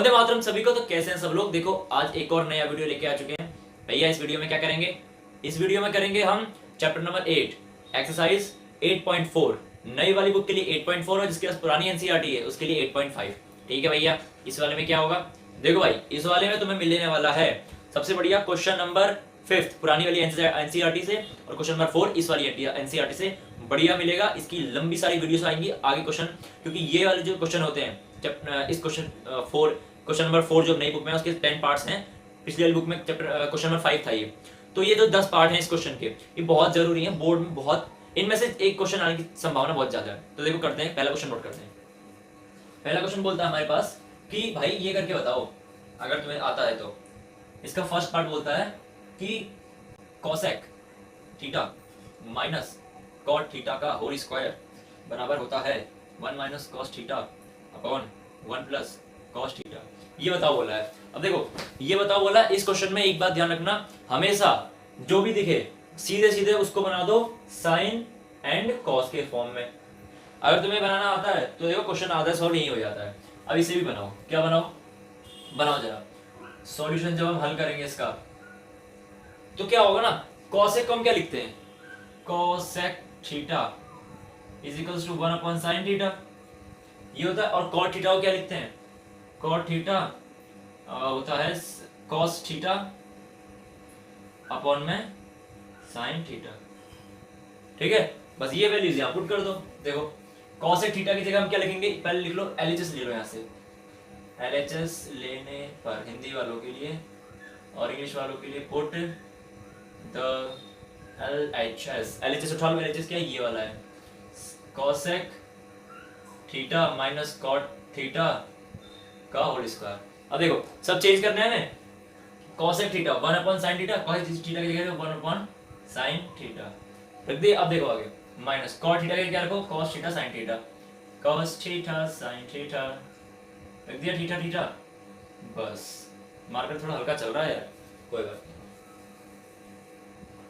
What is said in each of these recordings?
वंदे मातरम सभी को। तो कैसे हैं सब लोग। देखो आज एक और नया वीडियो लेके आ चुके हैं भैया। इस वीडियो में क्या करेंगे, इस वीडियो में करेंगे हम चैप्टर नंबर 8 एक्सरसाइज 8.4 नई वाली बुक के लिए 8.4 और जिसके पास पुरानी एनसीईआरटी है उसके लिए 8.5। ठीक है भैया। इस वाले में क्या होगा, देखो भाई इस वाले में तुम्हें मिलने वाला है सबसे बढ़िया क्वेश्चन नंबर 5 पुरानी वाली एनसीईआरटी से और क्वेश्चन नंबर 4 इस वाली एनसीईआरटी से बढ़िया मिलेगा। इसकी लंबी सारी वीडियोस आएंगी आगे क्वेश्चन, क्योंकि ये वाले जो क्वेश्चन होते हैं इस क्वेश्चन नंबर 4 जो नई बुक में है उसके 10 पार्ट्स हैं। पिछली वाली बुक में चैप्टर क्वेश्चन नंबर 5 था ये। तो ये जो 10 पार्ट हैं इस क्वेश्चन के, ये बहुत जरूरी है बोर्ड में, बहुत इनमें से एक क्वेश्चन आने की संभावना बहुत ज्यादा है। तो देखो करते हैं, पहला क्वेश्चन नोट करते हैं। पहला क्वेश्चन बोलता है हमारे पास कि भाई ये करके बताओ अगर तुम्हें आता है तो। इसका फर्स्ट पार्ट बोलता है कि cosec theta minus cot theta का होल स्क्वायर बराबर होता है 1 minus cos theta upon 1 plus cos theta. ये बताओ बोला है। अब देखो ये बताओ बोला है, इस क्वेश्चन में एक बात ध्यान रखना, हमेशा जो भी दिखे सीधे सीधे उसको बना दो साइन एंड कॉस के फॉर्म में। अगर तुम्हें बनाना आता है तो देखो क्वेश्चन आधा सॉल्व यही हो जाता है। अब इसे भी बनाओ, क्या बनाओ, बनाओ जरा सॉल्यूशन। जब हम हल करेंगे इसका तो क्या होगा ना, कॉसेक को हम क्या लिखते हैं, cosec theta is equals to 1 upon sine theta, ये होता है। और कॉट थीटा को क्या लिखते हैं, कॉट थीटा होता है कॉस थीटा अपॉन में साइन थीटा। ठीक है, बस ये वैल्यूज यहां पुट कर दो। देखो कॉसेक थीटा की जगह हम क्या लिखेंगे, पहले लिख लो एलएचएस ले लो यहां से। एलएचएस लेने पर हिंदी वालों के लिए और इंग्लिश वालों के लिए पुट द एलएचएस उठा लो। एलएचएस क्या है, ये वाला है, cosec theta minus cot theta का होल स्क्वायर। अब देखो सब चेंज करना है हमें। Cosec theta 1 upon sine theta, cosec theta की जगह 1 अपॉन साइन थीटा रख दिए। अब देखो आगे माइनस कॉट थीटा के क्या रखो, cos theta sine theta, cos theta sine theta रख दिया, थीटा थीटा। बस मार्कर थोड़ा हल्का चल रहा है यार, कोई बात नहीं।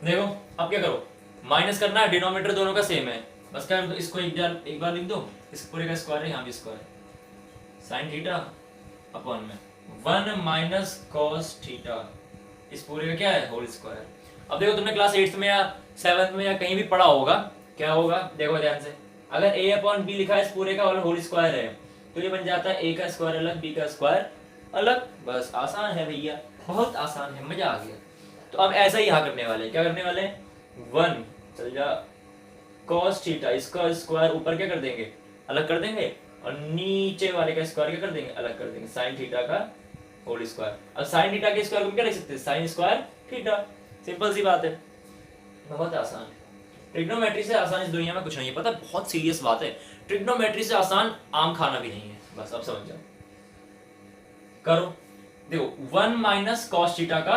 देखो अब क्या करो, माइनस करना है, डिनोमिनेटर दोनों का सेम है। बस क्या तो इसको एक बार लिख दो, इस पूरे का स्क्वायर है, यहाँ भी स्क्वायर साइन थीटा अपॉन में 1 माइनस कॉस थीटा, इस पूरे का क्या है, होल स्क्वायर। अब देखो तुमने क्लास 8 में या 7 में या कहीं भी पढ़ा होगा, क्या होगा देखो ध्यान से, अगर a अपॉन b लिखा है इस पूरे का और होल स्क्वायर है तो ये बन जाता है a का स्क्वायर अलग b का स्क्वायर अलग। बस आसान है भैया, बहुत आसान है, मजा आ गया। तो अब ऐसा ही यहाँ करने वाले, क्या करने वाले, 1 चल जा cos थीटा, इसका स्क्वायर ऊपर क्या कर देंगे, अलग कर देंगे, और नीचे वाले का स्क्वायर क्या कर देंगे, अलग कर देंगे, sin थीटा का होल स्क्वायर। अब sin थीटा के स्क्वायर को क्या लिख सकते हैं, sin स्क्वायर थीटा। सिंपल सी बात है, बहुत आसान है। ट्रिग्नोमेट्री से आसान इस दुनिया में कुछ नहीं है, पता है बहुत सीरियस बात है। ट्रिग्नोमेट्री से आसान आम खाना भी नहीं है, बस अब समझ जाओ। करो देखो 1 माइनस कॉस थीटा का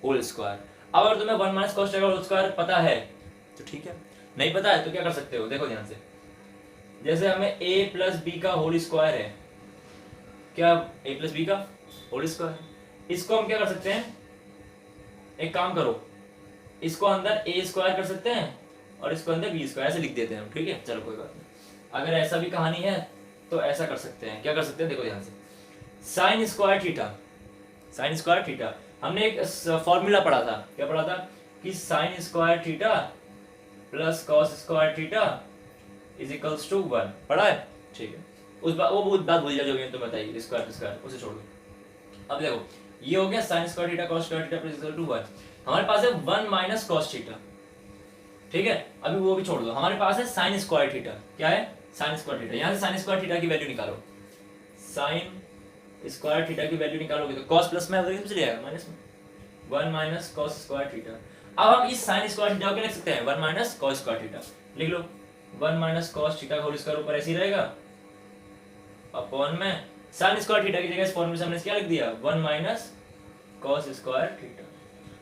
होल स्क्वायर। अब अगर तुम्हें 1 माइनस कॉस थीटा का होल स्क्वायर पता है तो ठीक है, नहीं पता है तो क्या कर सकते हो, देखो ध्यान से। जैसे हमें a प्लस बी का होल स्क्वायर है, क्या a प्लस बी का होल स्क्वायर, इसको हम क्या कर सकते हैं, एक काम करो, इसको अंदर a स्क्वायर कर सकते हैं और इसको अंदर b स्क्वायर, ऐसे लिख देते हैं हम। ठीक है चलो कोई बात नहीं। अगर ऐसा भी कहानी है तो ऐसा कर सकते हैं, क्या कर सकते हैं, देखो ध्यान से, sine square theta, sine square theta हमने एक फॉर्मूला पढ़ा था, क्या पढ़ा था, कि sine square theta plus cos square theta is equals to 1 पढ़ा है। ठीक है, उस बात वो बात भूल जाओ जो भी तुम्हें बताइए, स्क्वायर स्क्वायर उसे छोड़ दो। अब देखो ये हो गया sine square theta cos square theta plus equal to 1। हमारे पास है 1 माइनस कॉस थीटा, ठीक है, अभी वो भी छोड़ दो। हमारे पास है साइन स्क्वायर थीटा, क्या है, साइन स्क्वायर थीटा। यहां से साइन स्क्वायर थीटा की वैल्यू निकालो, साइन स्क्वायर थीटा की वैल्यू निकालोगे तो cos प्लस में चले जाएगा माइनस में, 1 माइनस cos स्क्वायर थीटा। अब हम इस sin स्क्वायर थीटा को क्या लिख सकते हैं, 1 माइनस cos स्क्वायर थीटा लिख लो। 1 माइनस cos थीटा का होल स्क्वायर ऊपर ऐसे ही रहेगा अपॉन में sin स्क्वायर थीटा की जगह इस फॉर्मूले से हमने क्या लिख दिया, 1 माइनस cos स्क्वायर थीटा।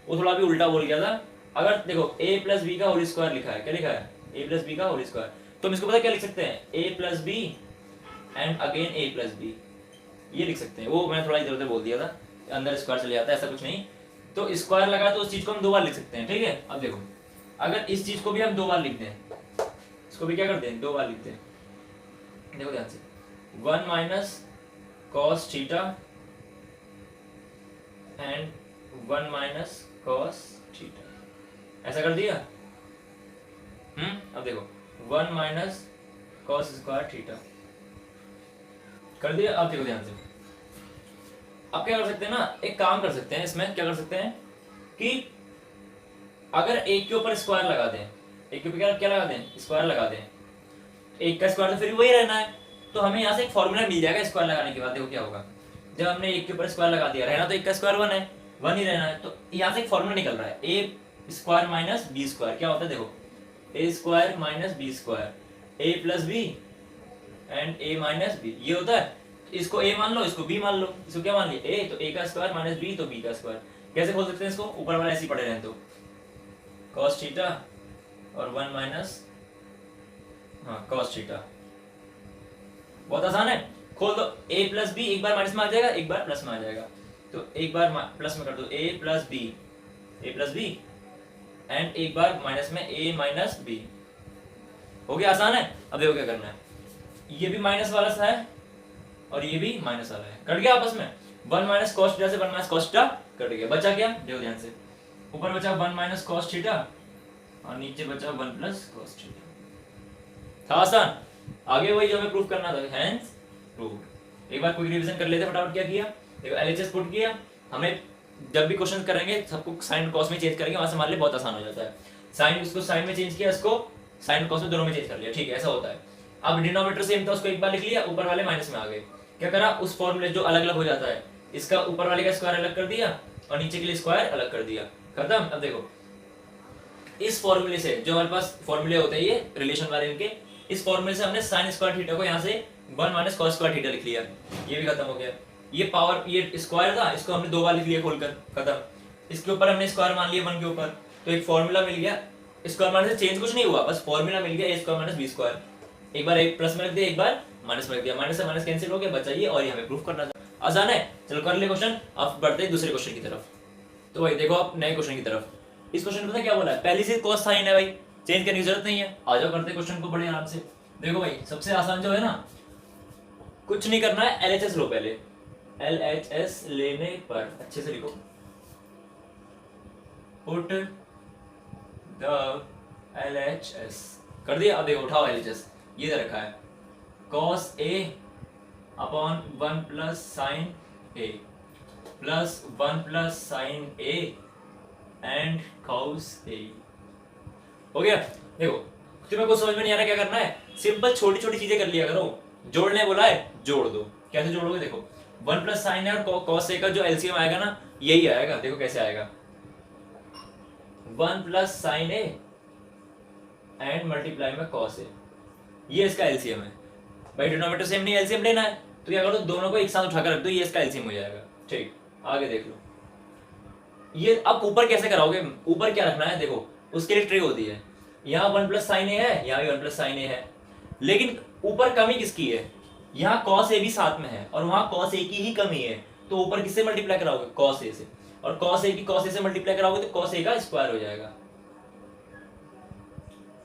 वो थोड़ा भी उल्टा बोल गया था। अगर देखो a प्लस b का होल स्क्वायर लिखा है, क्या लिखा है, a प्लस b का होल स्क्वायर, तो हम इसको पता क्या लिख सकते हैं, a plus b and again a plus b, ये लिख सकते हैं। वो मैंने थोड़ा इधर उधर बोल दिया था, अंदर स्क्वायर चले जाता है, ऐसा कुछ नहीं। तो स्क्वायर लगा तो उस चीज को हम 2 बार लिख सकते हैं। ठीक है, अब देखो अगर इस चीज को भी हम 2 बार लिख दें, इसको भी क्या करते हैं, 2 बार लिखते हैं। देखो ध्यान से, 1 minus cos theta and 1 minus cos theta, ऐसा कर दिया। अब देखो 1 माइनस कॉस स्क्वायर थीटा कर दिया। अब देखो ध्यान से, अब क्या कर सकते हैं ना, एक काम कर सकते हैं, इसमें क्या कर सकते हैं कि अगर एक के ऊपर स्क्वायर लगा दें, एक के ऊपर क्या लगा दें, स्क्वायर लगा दें, एक का स्क्वायर तो फिर वही रहना है, तो हमें यहाँ से एक फॉर्मूला मिल जाएगा स्क्वायर लगाने के बाद। देखो क्या होगा, जब हमने एक के ऊपर स्क्वायर लगा दिया, रहना तो एक का स्क्वायर 1 है, 1 ही रहना है, तो यहाँ से एक फॉर्मूला निकल रहा है, A square minus B square. क्या होता है देखो, A square minus B square, A plus B and A minus B, ये होता है। इसको ए मान लो, इसको बी मान लो, इसको क्या मान लिया, ए तो ए का स्क्वायर माइनस बी तो बी का स्क्वायर। कैसे खोल सकते हैं इसको, ऊपर वाला ऐसे ही पड़े रहें तो cos थीटा और 1 माइनस cos थीटा, बहुत आसान है, खोल दो। a प्लस बी एक बार माइनस में आ जाएगा, एक बार प्लस में आ जाएगा, तो एक बार प्लस में कर दो a प्लस बी एंड एक बार माइनस में a माइनस बी, हो गया, आसान है। अब देखो क्या करना है, ये भी माइनस वाला सा है और ये भी माइनस वाला है, कट गया आपस में, 1 माइनस कॉस थीटा से 1 माइनस कॉस थीटा कट गया, बचा क्या, देखो ध्यान से, ऊपर बचा 1 माइनस कॉस थीटा और नीचे बचा 1 प्लस कॉस थीटा। था आसान, आगे वही जो हमें प्रूफ करना था, हेंस प्रूव्ड। एक बार क्विक रिवीजन कर लेते फटाफट, क्या किया, देखो एलएचएस पुट किया, हमें जब भी क्वेश्चन करेंगे सबको साइन कॉस में चेंज करेंगे, वहां से हमारे लिए बहुत आसान हो जाता है। साइन, इसको साइन में चेंज किया, इसको साइन कॉस में, दोनों में चेंज कर लिया, ठीक है, ऐसा होता है। अब डिनोमिनेटर सेम था, उसको एक बार लिख लिया, ऊपर वाले माइनस में आ गए, क्या करा, उस फॉर्मूले जो अलग अलग हो जाता है, इसका ऊपर वाले का स्क्वायर अलग कर दिया और नीचे के लिए स्क्वायर अलग कर दिया, खत्म। अब देखो इस फॉर्मूले से, जो हमारे पास फॉर्मूले होते हैं ये रिलेशन वाले इनके, इस फॉर्मूले से हमने साइन स्क्वायर थीटा को यहाँ से 1 माइनस कॉस स्क्वायर थीटा लिख लिया, ये भी खत्म हो गया। ये पावर, ये स्क्वायर था, इसको हमने 2 बार लिख लिया खोलकर, खत्म। इसके ऊपर हमने स्क्वायर मान लिया 1 के ऊपर, तो एक फॉर्मूला मिल गया, स्क्वायर मानने से चेंज कुछ नहीं हुआ, बस फॉर्मूला मिल गया, a square minus B square, एक बार एक प्लस में रख दिया, एक बार माइनस में रख दिया, माइनस से माइनस कैंसिल हो गया, बचा ये, और ये हमें प्रूफ करना था, आसान है। चलो कर ले क्वेश्चन, अब बढ़ते हैं दूसरे क्वेश्चन की तरफ। तो भाई देखो आप नए क्वेश्चन की तरफ, इस क्वेश्चन में पता क्या बोला है, पहली से cos साइन है भाई, चेंज करने की जरूरत नहीं है, आ जाओ करते क्वेश्चन को बड़े आराम से। देखो भाई सबसे आसान जो है ना, कुछ नहीं करना है, एलएचएस लो पहले, एलएचएस लेने पर अच्छे से लिखो, पुट द एलएचएस कर दिया। अब देखो उठाओ एलएचएस, ये दे रखा है cos a upon 1 plus sine a plus 1 plus sine a and cos a, हो गया। देखो तुम्हें कुछ समझ में नहीं आ रहा क्या करना है, सिंपल छोटी छोटी चीजें कर लिया करो, जोड़ने बोला है जोड़ दो, कैसे जोड़ोगे, देखो 1 प्लस साइन है और cos a का जो एलसीएम आएगा ना, यही आएगा, देखो कैसे आएगा, 1 plus sine a and multiply में cos a, ये इसका एलसीएम है भाई, डिनोमिनेटर सेम नहीं, एलसीएम लेना है, तो क्या करो दोनों को एक साथ उठाकर रख दो, ये इसका एलसीएम हो जाएगा, ठीक। आगे देख लो, ये अब ऊपर कैसे कराओगे, ऊपर क्या रखना है, देखो उसके लिए ट्रिक होती है, यहाँ 1 प्लस साइन ए है, यहाँ भी 1 प्लस साइन ए है, लेकिन ऊपर कमी किसकी है, यहाँ cos a भी साथ में है और वहां cos a की ही कमी है, तो ऊपर किससे मल्टीप्लाई कराओगे, cos a से, और cos a की cos a से मल्टीप्लाई कराओगे तो cos a का स्क्वायर हो जाएगा,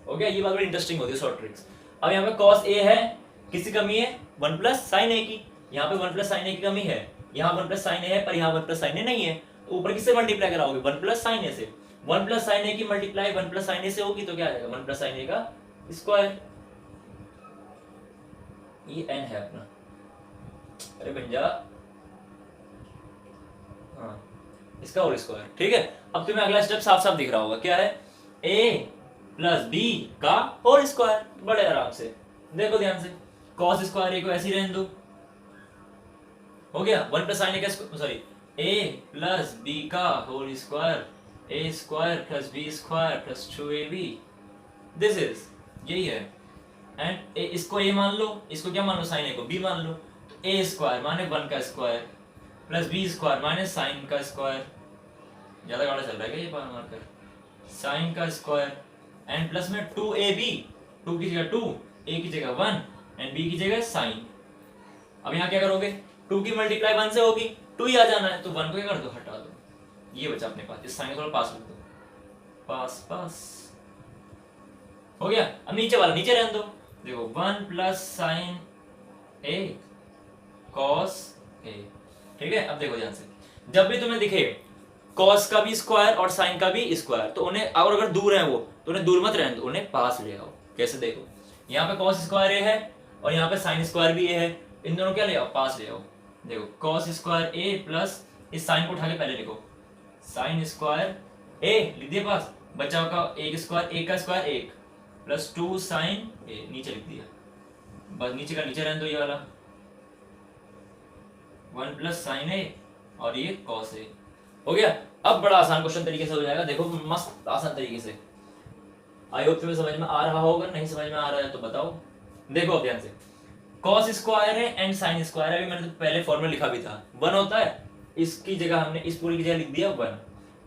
हो गया। ये बात बड़ी इंटरेस्टिंग होती है, शॉर्ट ट्रिक्स। अब यहाँ पे cos a है, किसकी कमी है, 1 प्लस साइन a की, यहाँ पे 1 प्लस साइन a की कमी है, यहाँ 1 प्लस साइन a है पर यहाँ 1 प्लस साइन a नहीं है, तो ऊपर किससे मल्टीप्लाई कराओगे, 1 प्लस साइन a से, 1 प्लस साइन a की मल्टीप्लाई 1 प्लस साइन a से होगी तो क्या आएगा, 1 प्लस साइन a का स्क्वायर, ये n है अपना, अरे बंजा, हाँ इसका होल स्क्वायर, ठीक है। अब तुम्हें अगला स्टेप साफ साफ दिख रहा होगा, क्या है, a प्लस बी का होल स्क्वायर, बड़े आराम से देखो ध्यान से, cos स्क्वायर a को ऐसे ही रहने दो, हो गया, 1 प्लस साइन a का सॉरी a प्लस b का whole square, a square plus b square plus 2ab, this is, यही है, एंड इसको a मान लो, इसको क्या मान लो, साइन a को b मान लो, तो a स्क्वायर माने 1 का स्क्वायर प्लस b स्क्वायर माने साइन का स्क्वायर, ज्यादा गाढ़ा चल रहा है क्या ये पार मारकर, साइन का स्क्वायर एंड प्लस में 2ab, 2 की जगह 2, a की जगह 1 एंड b की जगह साइन। अब यहाँ क्या करोगे, 2 की मल्टीप्लाई 1 से होगी, 2 ही आ जाना है, तो 1 को क्या कर दो, हटा दो, ये बचा अपने पास, इस साइन को थोड़ा पास रख दो, पास पास, हो गया। अब नीचे वाला नीचे रहने दो, देखो 1 plus sine a cos a, ठीक है। अब देखो ध्यान से, जब भी तुम्हें दिखे कॉस का भी स्क्वायर और साइन का भी स्क्वायर, तो उन्हें, और अगर दूर है वो तो उन्हें दूर मत रहने दो, उन्हें पास ले आओ। कैसे? देखो यहाँ पे कॉस स्क्वायर ए है और यहाँ पे साइन स्क्वायर भी ए है, इन दोनों क्या ले आओ? पास ले आओ। देखो कॉस स्क्वायर ए प्लस इस साइन को उठा के पहले लिखो, साइन स्क्वायर ए लिख दिया पास, बचा का एक स्क्वायर, एक का स्क्वायर एक, प्लस 2 साइन ए नीचे लिख दिया, बस नीचे का नीचे रहने दो, ये वाला 1 प्लस साइन ए और ये कॉस ए हो गया। अब बड़ा आसान क्वेश्चन तरीके से हो जाएगा, देखो मस्त आसान तरीके से। आई होप तुम्हें समझ में आ रहा होगा, नहीं समझ में आ रहा है तो बताओ। देखो अब ध्यान से, कॉस स्क्वायर है एंड साइन स्क्वायर है, अभी मैंने तो पहले फॉर्मूला लिखा भी था, 1 होता है, इसकी जगह हमने इस पूरी की जगह लिख दिया 1,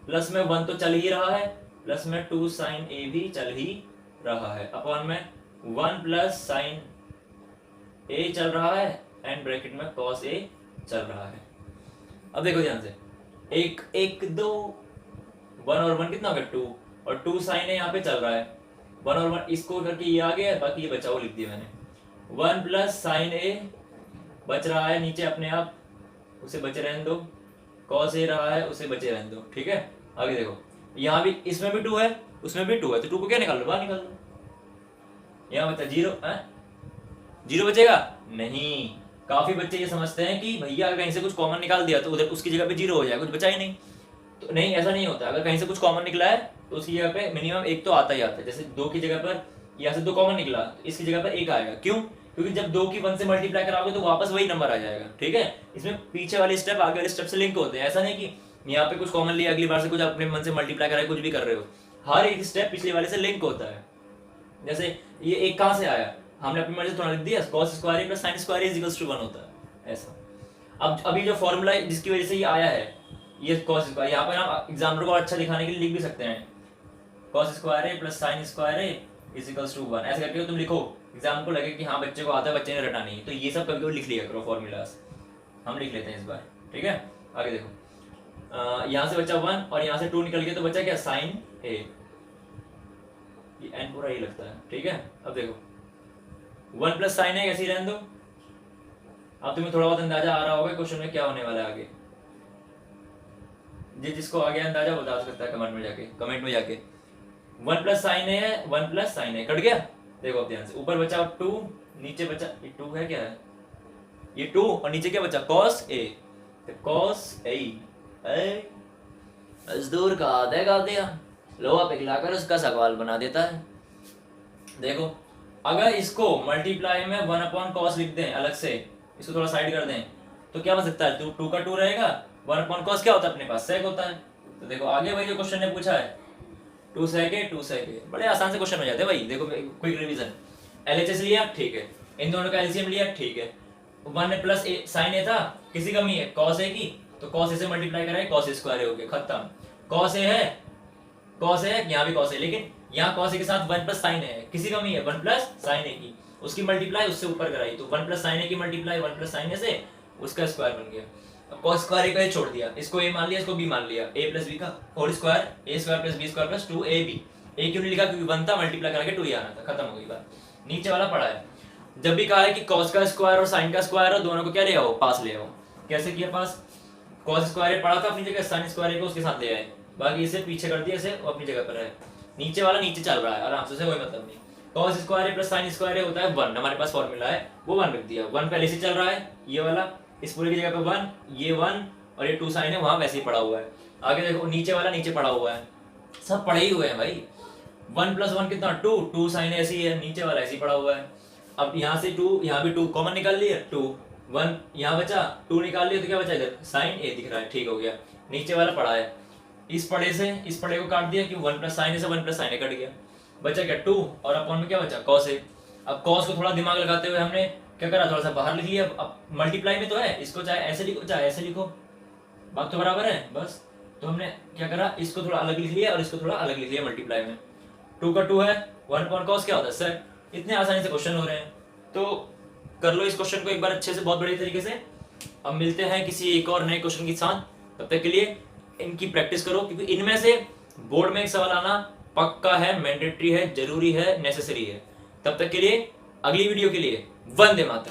प्लस में 1 तो चल ही रहा है, प्लस में 2 साइन ए भी चल ही रहा है, अपॉन में 1 प्लस साइन ए चल रहा है एंड ब्रैकेट में कॉस ए चल रहा है। अब देखो ध्यान से, एक एक 2, 1 और 1 कितना हो गया 2, और 2 साइन ए यहाँ पे चल रहा है, 1 और 1 इसको करके ये आ गया, बाकी ये बचा वो लिख दिया मैंने, 1 प्लस साइन ए बच रहा है नीचे अपने आप, उसे बचे रहने दो, कॉस ए रहा है उसे बचे रहने दो, ठीक है। आगे देखो यहाँ भी, इसमें भी 2 है उसमें भी 2 है, तो 2 को क्या निकाल लो? बाहर निकाल लो, यहाँ बचा 0, 0 बचेगा नहीं। काफी बच्चे ये समझते हैं कि भैया अगर कहीं से कुछ कॉमन निकाल दिया तो उधर उसकी जगह पे 0 हो जाएगा, कुछ बचा ही नहीं, तो नहीं, ऐसा नहीं होता। अगर कहीं से कुछ कॉमन निकला है तो उसकी जगह पे मिनिमम 1 तो आता ही आता है, जैसे 2 की जगह पर यहाँ से 2 कॉमन निकला तो इसकी जगह पर 1 आएगा, क्यों? क्योंकि जब 2 की 1 से मल्टीप्लाई कराओगे तो वापस वही नंबर आ जाएगा, ठीक है। इसमें पीछे वाले स्टेप आगे वाले स्टेप से लिंक होते हैं, ऐसा नहीं कि यहाँ पे कुछ कॉमन लिया अगली बार से कुछ अपने मन से मल्टीप्लाई करा, कुछ भी कर रहे हो, हर एक स्टेप पिछले वाले से लिंक होता है। जैसे ये 1 कहाँ से आया, हमने अपनी मर्जी थोड़ा लिख दिया, cos square plus sin square is equals to 1 होता है, ऐसा। अब अभी जो फॉर्मूला जिसकी वजह से ये आया है, ये cos स्क्वायर, यहाँ पर हम एग्जाम्पल को अच्छा दिखाने के लिए लिख भी सकते हैं, cos square plus sin square is equals to 1, ऐसे करके तुम लिखो, एग्जाम को लगे कि हाँ बच्चे को आता है, बच्चे ने रटा नहीं, तो ये सब कभी कभी लिख लिया करो फॉर्मूलास, हम लिख लेते हैं इस बार, ठीक है। आगे देखो, यहाँ से बचा 1 और यहाँ से 2 निकल गया, तो बचा क्या? sin a, ये n पूरा ये लगता है, ठीक है। अब देखो 1 प्लस साइन है, ऐसे ही रहने दो। अब तुम्हें थोड़ा बहुत अंदाजा आ रहा होगा क्वेश्चन में क्या होने वाला है आगे, जिसको आ गया अंदाजा बता सकता है कमेंट में जाके 1 प्लस साइन है, 1 प्लस साइन है, कट गया। देखो अब ध्यान से, ऊपर बचा 2, नीचे बचा, ये 2 है, क्या है ये 2, और नीचे क्या बचा? कॉस ए, तो कॉस ए मजदूर का आधे का दिया, लोहा पिघलाकर उसका सवाल बना देता है। देखो अगर इसको मल्टीप्लाई में 1 अपॉन कॉस लिख दें अलग से, इसको थोड़ा साइड कर दें, तो क्या बन सकता है? 2 का 2 रहेगा, 1 अपॉन कॉस क्या होता है अपने पास? सेक होता है। तो देखो आगे वही जो क्वेश्चन ने पूछा है, 2 सेक है, 2 सेक है, बड़े आसान से क्वेश्चन हो जाते हैं भाई। देखो क्विक रिवीजन, एलएचएस लिया, ठीक है, इन दोनों का एलसीएम लिया, ठीक है, 1 प्लस साइन ए था, किसी कमी है कॉस ए की, तो कॉस ए से मल्टीप्लाई कराए, कॉस ए स्क्वायर हो गया, खत्म। कॉस ए है, कॉस है, यहाँ भी कॉस है, लेकिन यहाँ कॉस ए के साथ 1 प्लस साइन है, किसी कमी है 1 प्लस साइन ए की, उसकी मल्टीप्लाई उससे ऊपर कराई, तो 1 प्लस साइन ए की मल्टीप्लाई 1 प्लस साइन ए से उसका स्क्वायर बन गया। अब कॉस स्क्वायर ए का छोड़ दिया, इसको ए मान लिया, इसको बी मान लिया, ए प्लस बी का whole square, A square plus B square plus 2ab, A क्यों नहीं लिखा? क्योंकि 1 था, मल्टीप्लाई करके 2 ही आना था, खत्म हो गई बात। नीचे वाला पड़ा है, जब भी कहा है कि कॉस का स्क्वायर और साइन का स्क्वायर और दोनों को क्या ले आओ? पास ले आओ। कैसे किया पास? कॉस स्क्वायर पड़ा था अपनी जगह, साइन स्क्वायर को उसके साथ ले आए, बाकी इसे पीछे कर दिया, इसे अपनी जगह पर है, नीचे वाला नीचे चल रहा है आराम से, कोई मतलब नहीं। cos square plus sin square होता है 1, हमारे पास फॉर्मूला है, वो 1 रख दिया, 1 पहले से चल रहा है, ये वाला इस पूरे की जगह पे 1, ये 1 और ये 2 sin है वहां वैसे ही पड़ा हुआ है। आगे देखो नीचे वाला नीचे पड़ा हुआ है, सब पड़े ही हुए हैं भाई। 1 प्लस 1 कितना? 2, 2 sin ऐसे ही है, नीचे वाला ऐसे ही पड़ा हुआ है। अब यहाँ से 2, यहाँ भी 2 कॉमन निकाल लिया, 2 1 यहाँ बचा, 2 निकाल लिया तो क्या बचा? इधर sin a दिख रहा है, ठीक हो गया। नीचे वाला पड़ा है, इस पड़े से इस पड़े को काट दिया, क्यों? 1 प्लस साइन से 1 प्लस साइन कट गया, बचा क्या? 2 और अपॉन में क्या बचा? Cos A. अब कॉस को थोड़ा दिमाग लगाते हुए हमने क्या करा? थोड़ा सा बाहर लिख लिया। अब मल्टीप्लाई में तो है, इसको चाहे ऐसे लिखो चाहे ऐसे लिखो, बात तो बराबर है बस। तो हमने क्या करा? इसको थोड़ा अलग लिख लिया और इसको थोड़ा अलग लिख लिया मल्टीप्लाई में। 2 का 2 है, 1 अपॉन कॉस क्या होता है? सर इतने आसानी से क्वेश्चन हो रहे हैं, तो कर लो इस क्वेश्चन को एक बार अच्छे से, बहुत बढ़िया तरीके से। अब मिलते हैं किसी एक और नए क्वेश्चन के साथ, तब तक के लिए इनकी प्रैक्टिस करो, क्योंकि इनमें से बोर्ड में एक सवाल आना पक्का है, मैंडेटरी है, जरूरी है, नेसेसरी है। तब तक के लिए अगली वीडियो के लिए वंदे मातरम।